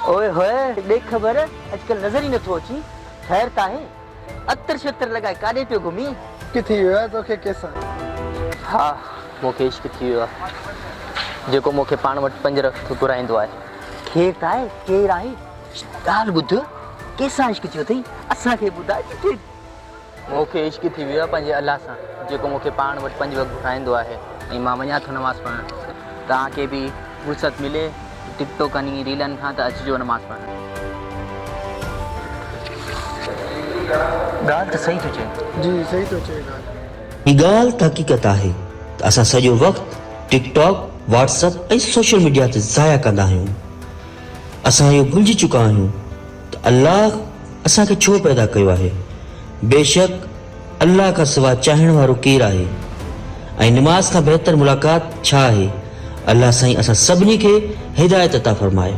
ओए होए देख खबर अजकल नजर ही नथो अची। खैर ताहे अतर शतर लगाए काडे पियो घुमी किथी हुआ तोखे केसा? हाँ मूंखे इश्क थी वियो आहे जेको मूंखे पाण वटि पंजर घुराईंदो आहे। केरु ताहे केरु आहे ॻाल्हि ॿुध कंहिंसां इश्क थियो अथई असांखे ॿुधाए किथे। मूंखे इश्क थी वियो आहे पंहिंजे अलाह सां जेको मूंखे पाण वटि पंज वक़्तु घुराईंदो आहे ऐं मां वञा थो नमाज़ पढ़णु। तव्हांखे बि फुर्सत मिले टिकटॉकनि रीलनि खां त अचिजो नमाज़ पढ़णु। ॻाल्हि त सही थो चए। जी सही तो चए ॻाल्हि। ही ॻाल्हि त हक़ीक़त आहे त असां सॼो वक़्तु टिकटॉक व्हाट्सएप ऐं सोशल मीडिया ते ज़ाया कंदा आहियूं। असां इहो भुलिजी चुका आहियूं त अल्लाह असांखे छो पैदा कयो आहे। बेशक अल्लाह खां सवाइ चाहण वारो केरु आहे ऐं निमाज़ खां बहितर मुलाक़ात छा आहे। अल्लाह साईं असां सभिनी खे हिदायत अता फरमाए।